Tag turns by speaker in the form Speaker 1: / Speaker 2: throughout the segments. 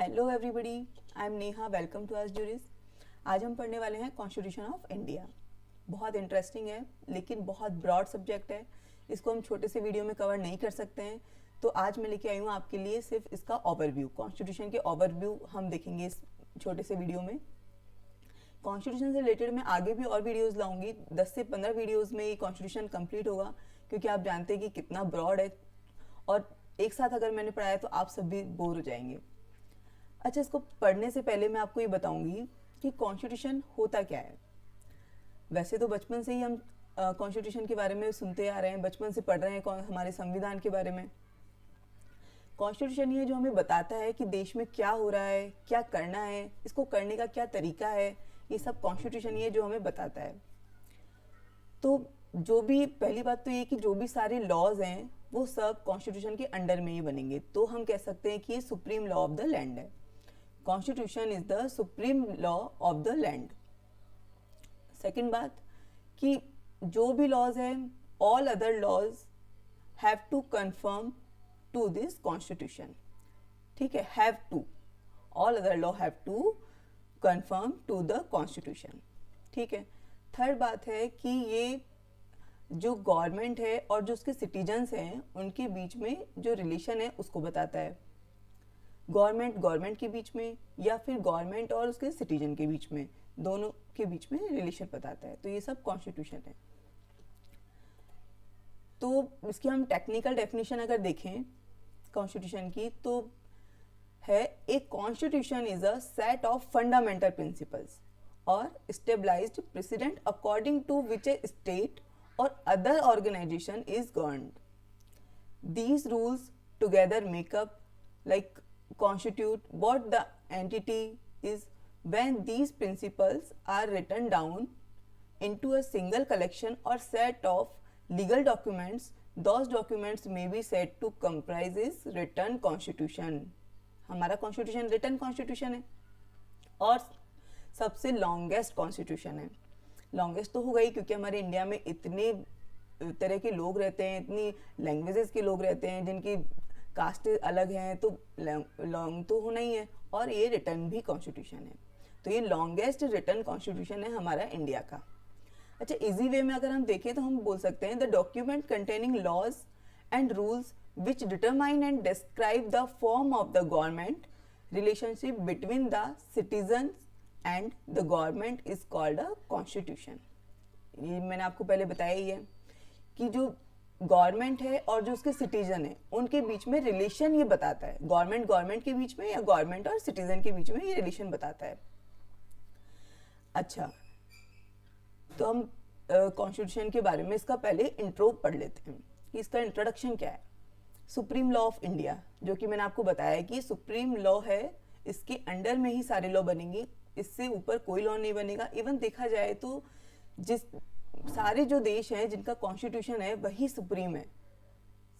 Speaker 1: Hello everybody, I am Neha. Welcome to our Juris. आज हम पढ़ने वाले हैं कॉन्स्टिट्यूशन ऑफ इंडिया। बहुत इंटरेस्टिंग है लेकिन बहुत ब्रॉड सब्जेक्ट है। इसको हम छोटे से वीडियो में कवर नहीं कर सकते हैं, तो आज मैं लेके आई हूँ आपके लिए सिर्फ इसका ओवरव्यू। कॉन्स्टिट्यूशन के ओवरव्यू हम देखेंगे इस छोटे से वीडियो में। कॉन्स्टिट्यूशन से रिलेटेड मैं आगे भी और वीडियोज़ लाऊंगी। 10 से 15 वीडियोज़ में ये कॉन्स्टिट्यूशन कंप्लीट होगा, क्योंकि आप जानते हैं कि कितना ब्रॉड है और एक साथ अगर मैंने पढ़ाया तो आप सब भी बोर हो जाएंगे। अच्छा, इसको पढ़ने से पहले मैं आपको ये बताऊंगी कि कॉन्स्टिट्यूशन होता क्या है। वैसे तो बचपन से ही हम कॉन्स्टिट्यूशन के बारे में सुनते आ रहे हैं, बचपन से पढ़ रहे हैं हमारे संविधान के बारे में। कॉन्स्टिट्यूशन ये जो हमें बताता है कि देश में क्या हो रहा है, क्या करना है, इसको करने का क्या तरीका है, ये सब कॉन्स्टिट्यूशन ये जो हमें बताता है। तो जो भी पहली बात तो ये कि जो भी सारे लॉज हैं वो सब कॉन्स्टिट्यूशन के अंडर में ही बनेंगे, तो हम कह सकते हैं कि ये supreme law of the land है। Constitution is the supreme law of the land. Second बात कि जो भी लॉज है, all other laws have to confirm to this constitution. ठीक है, have to, all other law have to confirm to the constitution. ठीक है। थर्ड बात है कि ये जो गवर्नमेंट है और जो उसके सिटीजन्स हैं उनके बीच में जो रिलेशन है उसको बताता है। गवर्नमेंट के बीच में या फिर गवर्नमेंट और उसके सिटीजन के बीच में, दोनों के बीच में रिलेशन बताता है। तो ये सब कॉन्स्टिट्यूशन है। तो इसकी हम टेक्निकल डेफिनेशन अगर देखें कॉन्स्टिट्यूशन की, तो है a constitution is a set of fundamental principles और established precedents according to which a state or other organization is governed. These rules together make up, like, constitute what the entity is. When these principles are written down into a single collection or set of legal documents, those documents may be said to comprise is written constitution. हमारा constitution written constitution है और सबसे longest constitution है। Longest तो हो गई क्योंकि हमारे इंडिया में इतने तरह के लोग रहते हैं, इतनी लैंग्वेजेस के लोग रहते हैं जिनकी कास्ट अलग हैं, तो लॉन्ग तो होना ही है। और ये रिटर्न भी कॉन्स्टिट्यूशन है, तो ये लॉन्गेस्ट रिटर्न कॉन्स्टिट्यूशन है हमारा इंडिया का। अच्छा, इजी वे में अगर हम देखें तो हम बोल सकते हैं the document containing laws and rules which determine and describe the form of the government, relationship between the citizen and the government is called a constitution. ये मैंने आपको पहले बताया ही है कि जो गवर्नमेंट है और जो उसके सिटीजन है उनके बीच में रिलेशन ये बताता है। गवर्नमेंट के बीच में या गवर्नमेंट और सिटीजन के बीच में ये रिलेशन बताता है। अच्छा, तो हम कॉन्स्टिट्यूशन के बारे में इसका पहले इंट्रो पढ़ लेते हैं कि इसका इंट्रोडक्शन क्या है। सुप्रीम लॉ ऑफ इंडिया, जो कि मैंने आपको बताया कि सुप्रीम लॉ है, इसके अंडर में ही सारे लॉ बनेंगे, इससे ऊपर कोई लॉ नहीं बनेगा। इवन देखा जाए तो जिस सारे जो देश हैं जिनका कॉन्स्टिट्यूशन है वही सुप्रीम है।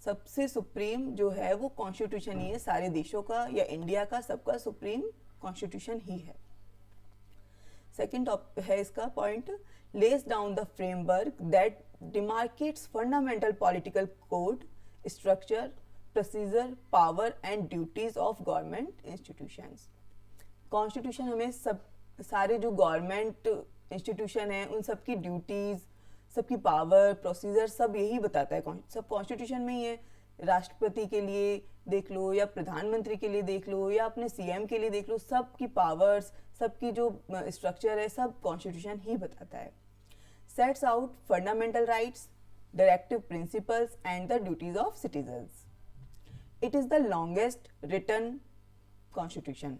Speaker 1: सबसे सुप्रीम जो है वो कॉन्स्टिट्यूशन ही है सारे देशों का या इंडिया का, सबका सुप्रीम कॉन्स्टिट्यूशन ही है। सेकंड है इसका point, lays down the framework that demarcates fundamental political code, structure, procedure, power and duties of government institutions. Constitution हमें सब सारे जो गवर्नमेंट इंस्टीट्यूशन है उन सब की ड्यूटीज़, सबकी पावर, प्रोसीजर सब यही बताता है। सब कॉन्स्टिट्यूशन में ही है। राष्ट्रपति के लिए देख लो या प्रधानमंत्री के लिए देख लो या अपने सीएम के लिए देख लो, सबकी पावर्स, सबकी जो स्ट्रक्चर है सब कॉन्स्टिट्यूशन ही बताता है। Sets out fundamental rights, directive principles and the duties of citizens. It is the longest written constitution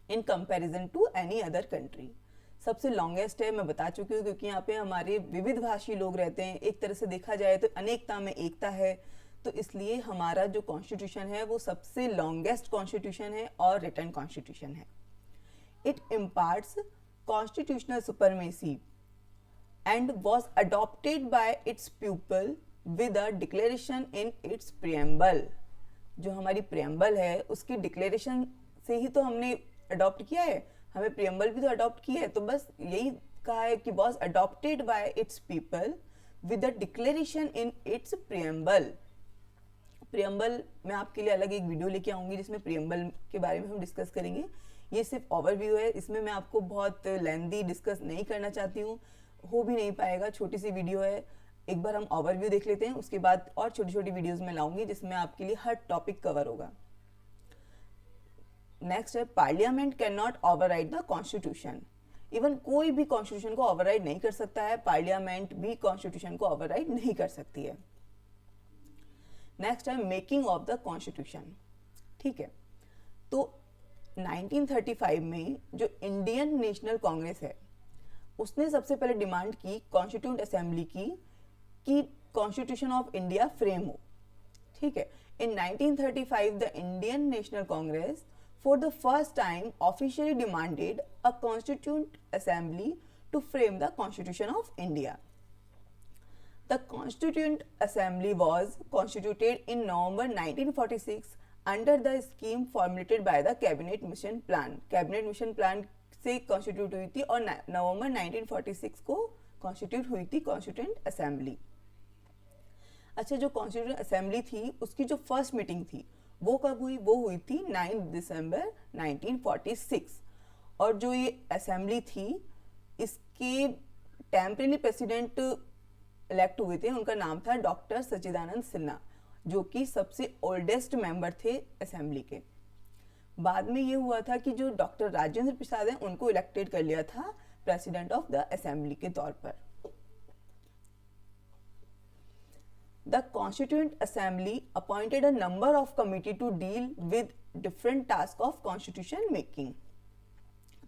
Speaker 1: in comparison to any other country. सबसे लॉन्गेस्ट है, मैं बता चुकी हूँ, क्योंकि यहाँ पे हमारे विविध भाषी लोग रहते हैं। एक तरह से देखा जाए तो अनेकता में एकता है, तो इसलिए हमारा जो कॉन्स्टिट्यूशन है वो सबसे लॉन्गेस्ट कॉन्स्टिट्यूशन है और रिटन कॉन्स्टिट्यूशन है। It imparts constitutional supremacy and was adopted by it's people with a declaration in its preamble. जो हमारी प्रियम्बल है उसकी डिक्लेरेशन से ही तो हमने अडॉप्ट किया है, हमें प्रियम्बल भी तो अडॉप्ट की है। तो बस यही कहा है कि was adopted by it's people with a declaration in its preamble. Preamble मैं आपके लिए अलग एक वीडियो लेके आऊँगी जिसमें प्रियम्बल के बारे में हम डिस्कस करेंगे। ये सिर्फ ओवरव्यू है, इसमें मैं आपको बहुत लेंदी डिस्कस नहीं करना चाहती हूँ, हो भी नहीं पाएगा, छोटी सी वीडियो है। एक बार हम ओवरव्यू देख लेते हैं, उसके बाद और छोटी छोटी वीडियोस में लाऊंगी जिसमें आपके लिए हर टॉपिक कवर होगा। नेक्स्ट है, parliament can not override the constitution. Even कोई भी कॉन्स्टिट्यूशन को ओवरराइड नहीं कर सकता है, पार्लियामेंट भी कॉन्स्टिट्यूशन को ओवरराइड नहीं कर सकती है। नेक्स्ट है मेकिंग ऑफ द कॉन्स्टिट्यूशन। ठीक है, तो 1935 में जो इंडियन नेशनल कांग्रेस है उसने सबसे पहले डिमांड की कॉन्स्टिट्यूंट असेंबली की कि कॉन्स्टिट्यूशन ऑफ इंडिया फ्रेम हो। ठीक है, in 1935 the Indian National Congress for the first time officially demanded a constituent assembly to frame the constitution of India. The Constituent Assembly was constituted in November 1946 under the scheme formulated by the Cabinet Mission Plan. Cabinet Mission Plan से constitute हुई थी और नवंबर 1946 को constitute हुई थी constituent assembly. अच्छा, जो constituent assembly थी उसकी जो फर्स्ट मीटिंग थी वो कब हुई? वो हुई थी 9 दिसंबर 1946। और जो ये असेंबली थी इसके टेम्परेरी प्रेसिडेंट इलेक्ट हुए थे, उनका नाम था डॉक्टर सच्चिदानंद सिन्हा, जो कि सबसे ओल्डेस्ट मेंबर थे असेंबली के। बाद में ये हुआ था कि जो डॉक्टर राजेंद्र प्रसाद हैं उनको इलेक्टेड कर लिया था प्रेसिडेंट ऑफ द असेंबली के तौर पर। The constituent assembly appointed a number of committee to deal with different task of constitution making.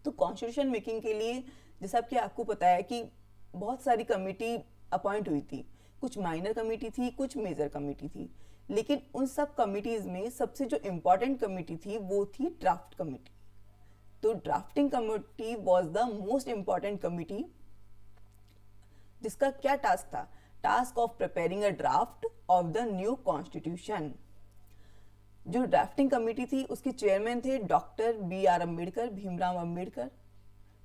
Speaker 1: तो कॉन्स्टिट्यूशन मेकिंग के लिए जैसा कि आपको पता है कि बहुत सारी कमिटी अपॉइंट हुई थी, कुछ माइनर कमेटी थी, कुछ मेजर कमेटी थी, लेकिन उन सब कमिटीज में सबसे जो इम्पोर्टेंट कमेटी थी वो थी ड्राफ्ट कमेटी। तो drafting committee was the most important committee, जिसका क्या टास्क था? Task of preparing a draft of the new constitution. जो ड्राफ्टिंग कमेटी थी उसके चेयरमैन थे doctor BR Ambedkar, Bhimrao Ambedkar.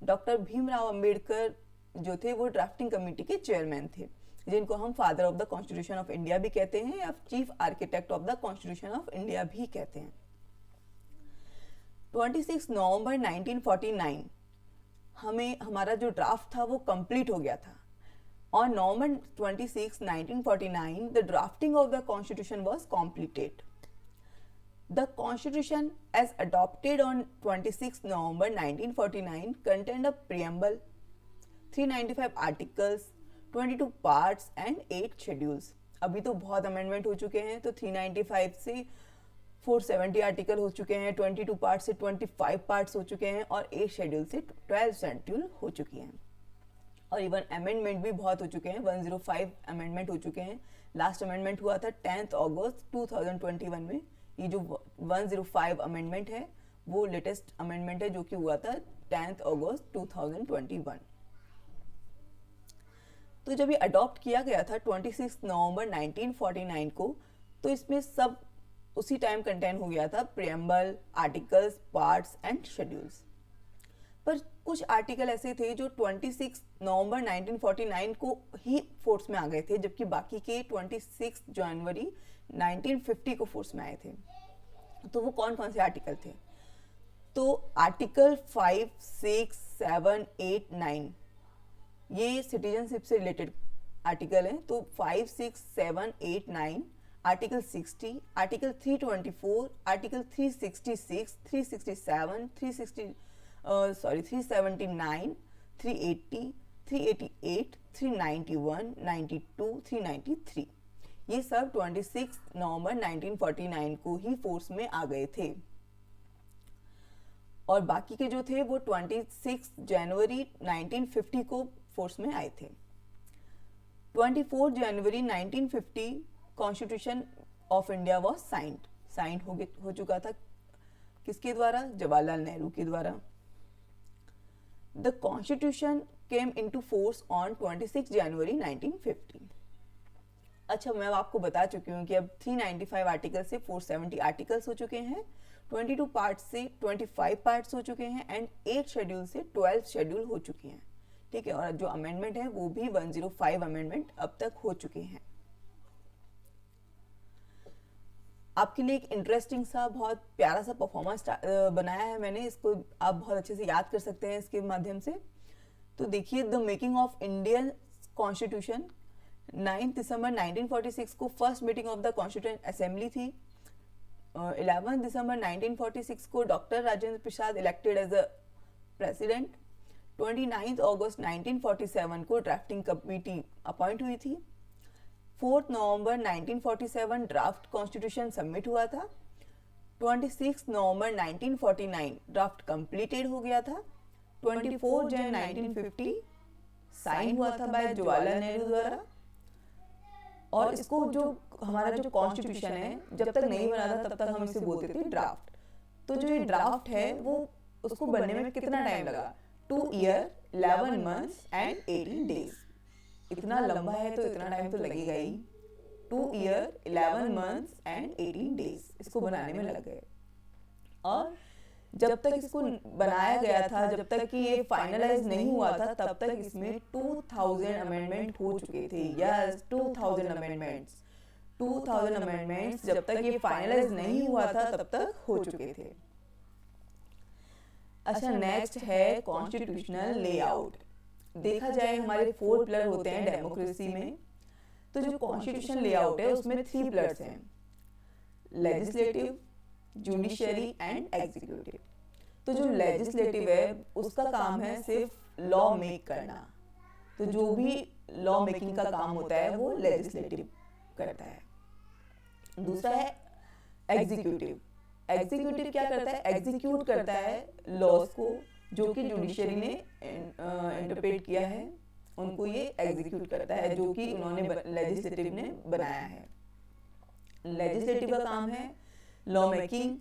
Speaker 1: Doctor Bhimrao Ambedkar जो थे वो ड्राफ्टिंग कमेटी के चेयरमैन थे, जिनको हम father of the constitution of India भी कहते हैं या chief architect of the constitution of India भी कहते हैं। 26 नवंबर 1949 हमारा जो ड्राफ्ट था वो कंप्लीट हो गया था। On November 26, 1949 the drafting of the constitution was completed. The Constitution as adopted on 26 November 1949 contained a preamble, 395 articles, 22 parts and 8 schedules। अभी तो बहुत अमेंडमेंट हो चुके हैं, तो 395 से 470 आर्टिकल हो चुके हैं, 22 पार्ट से 25 पार्ट्स हो चुके हैं और 8 शेड्यूल से 12 शेड्यूल हो चुकी हैं। और इवन अमेंडमेंट भी बहुत हो चुके हैं, 105 अमेंडमेंट हो चुके हैं। लास्ट अमेंडमेंट हुआ था 10 अगस्त 2021 में। ये जो 105 अमेंडमेंट है वो लेटेस्ट अमेंडमेंट है जो कि हुआ था 10 अगस्त 2021। तो जब ये अडॉप्ट किया गया था 26 नवंबर 1949 को, तो इसमें सब उसी टाइम कंटेन हो गया था, preamble, articles, parts and schedules. पर कुछ आर्टिकल ऐसे थे जो 26 नवंबर 1949 को ही फोर्स में आ गए थे, जबकि बाकी के 26 जनवरी 1950 को फोर्स में आए थे। तो वो कौन कौन से आर्टिकल थे? तो आर्टिकल 5, 6, 7, 8, 9 ये सिटीजनशिप से रिलेटेड आर्टिकल हैं। तो 5, 6, 7, 8, 9, आर्टिकल 60, आर्टिकल 324, आर्टिकल 366, 367, 379, 380, 388, 391, 92, 393, ये सब 26 नवंबर 1949 को ही फोर्स में आ गए थे। और बाकी के जो थे वो 26 जनवरी 1950 को फोर्स में आए थे। 24 जनवरी 1950 constitution of India was signed हो चुका था। किसके द्वारा? जवाहरलाल नेहरू के द्वारा। The constitution came into force on 26 जनवरी 1950। अच्छा, मैं आपको बता चुकी हूँ कि अब 395 आर्टिकल से 470 आर्टिकल्स हो चुके हैं, 22 पार्ट्स से 25 पार्ट्स हो चुके हैं एंड 8 शेड्यूल से 12 शेड्यूल हो चुके हैं। ठीक है, और जो अमेंडमेंट है वो भी 105 अमेंडमेंट अब तक हो चुके हैं। आपके लिए एक इंटरेस्टिंग सा बहुत प्यारा सा परफॉर्मेंस बनाया है मैंने, इसको आप बहुत अच्छे से याद कर सकते हैं इसके माध्यम से। तो देखिए, the making of Indian constitution, 9 दिसंबर 1946 को first meeting of the constituent assembly थी। 11 दिसंबर 1946 को doctor Rajendra Prasad elected as a president. 29 अगस्त 1947 को ड्राफ्टिंग कमेटी अपॉइंट हुई थी। 4 नवंबर 1947 ड्राफ्ट कॉन्स्टिट्यूशन सबमिट हुआ था। 26 नवंबर 1949 ड्राफ्ट कंप्लीटेड हो गया था। 24 जन 1950 साइन हुआ था बाय जवाहरलाल नेहरू द्वारा। और इसको जो हमारा जो कॉन्स्टिट्यूशन है जब तक नहीं बना था तब तक हम इसे बोलते थे ड्राफ्ट। तो जो ये ड्राफ्ट है वो उसको बनने में कितना टाइम लगा? 2 ईयर 11 मंथ्स एंड 18 डेज। इतना लंबा है तो इतना टाइम तो लगेगा ही। 2 ईयर 11 मंथ्स एंड 18 डेज इसको बनाने में लग गए। और जब तक इसको बनाया गया था, जब तक कि ये फाइनलाइज नहीं हुआ था, तब तक इसमें 2000 अमेंडमेंट हो चुके थे। Yes, 2000 amendments. 2000 अमेंडमेंट्स जब तक ये फाइनलाइज नहीं हुआ था तब तक हो चुके थे। अच्छा, नेक्स्ट है कॉन्स्टिट्यूशनल लेआउट। देखा जाए हमारे 4 पिलर होते हैं डेमोक्रेसी में। तो जो कॉन्स्टिट्यूशन लेआउट है उसमें 3 पिलर्स हैं, लेजिस्लेटिव, जुडिशरी एंड एग्जीक्यूटिव। तो जो लेजिस्लेटिव है उसका काम है सिर्फ लॉ मेक करना। तो जो भी लॉ मेकिंग का काम होता है वो लेजिस्लेटिव करता है। दूसरा है एग्जीक्यूटिव। एग्जीक्यूटिव क्या करता है? एग्जीक्यूट करता है लॉज को जो कि जुडिशरी ने इंटरप्रेट किया है, उनको ये एग्जीक्यूट करता है जो कि उन्होंने लेजिस्लेटिव ने बनाया है। लेजिस्लेटिव का काम है लॉ मेकिंग,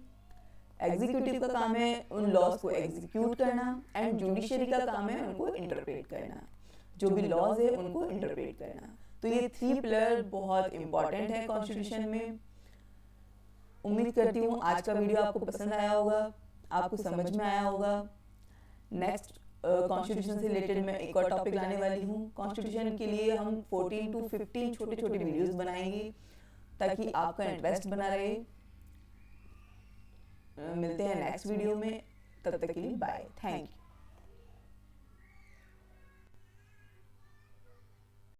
Speaker 1: एग्जीक्यूटिव का काम है उन लॉज को एग्जीक्यूट करना, एंड जुडिशरी का काम है उनको इंटरप्रेट करना, जो भी लॉज है उनको इंटरप्रेट करना। तो ये 3 पिलर बहुत इंपॉर्टेंट है कॉन्स्टिट्यूशन में। उम्मीद करती हूँ आज का वीडियो आपको पसंद आया होगा, आपको समझ में आया होगा। नेक्स्ट कॉन्स्टिट्यूशन से रिलेटेड मैं एक और टॉपिक लाने वाली हूँ। कॉन्स्टिट्यूशन के लिए हम 14 to 15 छोटे छोटे वीडियोस बनाएंगे ताकि आपका इंटरेस्ट बना रहे। मिलते हैं नेक्स्ट वीडियो में, तब तक के लिए बाय, थैंक यू।